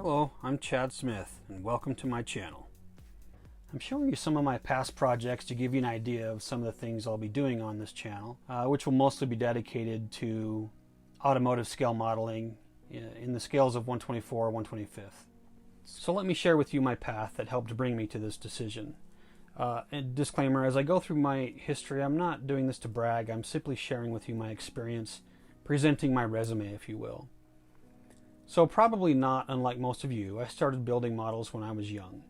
Hello, I'm Chad Smith, and welcome to my channel. I'm showing you some of my past projects to give you an idea of some of the things I'll be doing on this channel, which will mostly be dedicated to automotive scale modeling in the scales of 124 125th. So let me share with you my path that helped bring me to this decision. And disclaimer, as I go through my history, I'm not doing this to brag. I'm simply sharing with you my experience, presenting my resume, if you will. So probably not unlike most of you, I started building models when I was young.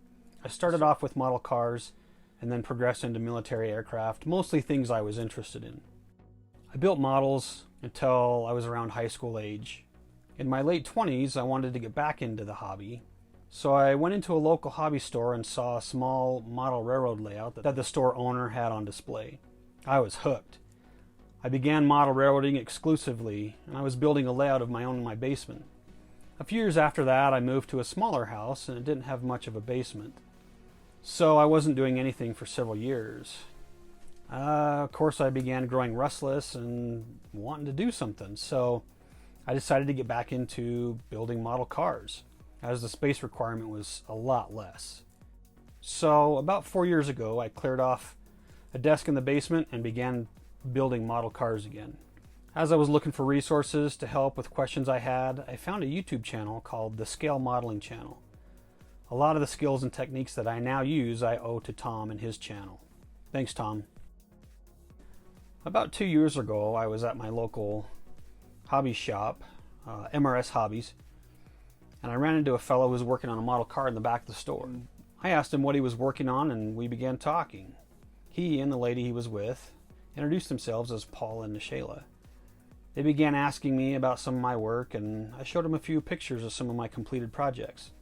I started off with model cars and then progressed into military aircraft, mostly things I was interested in. I built models until I was around high school age. In my late 20s, I wanted to get back into the hobby, so I went into a local hobby store and saw a small model railroad layout that the store owner had on display. I was hooked. I began model railroading exclusively, and I was building a layout of my own in my basement. A few years after that, I moved to a smaller house, and it didn't have much of a basement. So I wasn't doing anything for several years. Of course, I began growing restless and wanting to do something, so I decided to get back into building model cars, as the space requirement was a lot less. So about 4 years ago, I cleared off a desk in the basement and began building model cars again. As I was looking for resources to help with questions I had, I found a YouTube channel called the Scale Modeling Channel. A lot of the skills and techniques that I now use I owe to Tom and his channel. Thanks, Tom. About 2 years ago, I was at my local hobby shop, MRS Hobbies, and I ran into a fellow who was working on a model car in the back of the store. I asked him what he was working on, and we began talking. He and the lady he was with introduced themselves as Paul and Nishayla. They began asking me about some of my work, and I showed them a few pictures of some of my completed projects.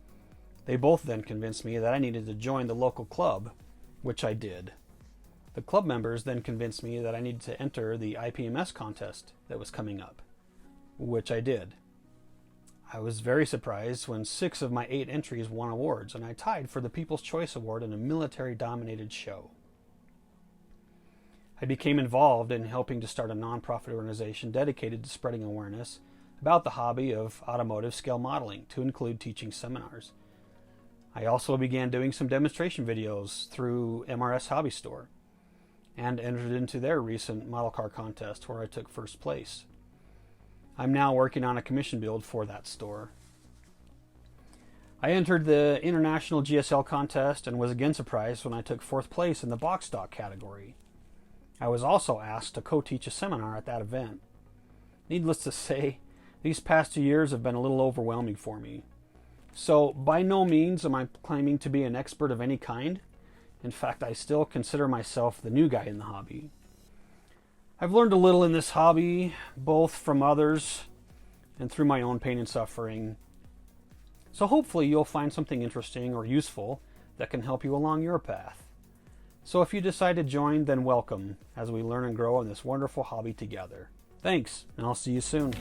They both then convinced me that I needed to join the local club, which I did. The club members then convinced me that I needed to enter the IPMS contest that was coming up, which I did. I was very surprised when 6 of my 8 entries won awards, and I tied for the People's Choice Award in a military-dominated show. I became involved in helping to start a nonprofit organization dedicated to spreading awareness about the hobby of automotive scale modeling, to include teaching seminars. I also began doing some demonstration videos through MRS Hobby Store and entered into their recent model car contest where I took first place. I'm now working on a commission build for that store. I entered the International GSL contest and was again surprised when I took 4th place in the box stock category. I was also asked to co-teach a seminar at that event. Needless to say, these past 2 years have been a little overwhelming for me. So by no means am I claiming to be an expert of any kind. In fact, I still consider myself the new guy in the hobby. I've learned a little in this hobby, both from others and through my own pain and suffering. So hopefully you'll find something interesting or useful that can help you along your path. So if you decide to join, then welcome as we learn and grow in this wonderful hobby together. Thanks, and I'll see you soon.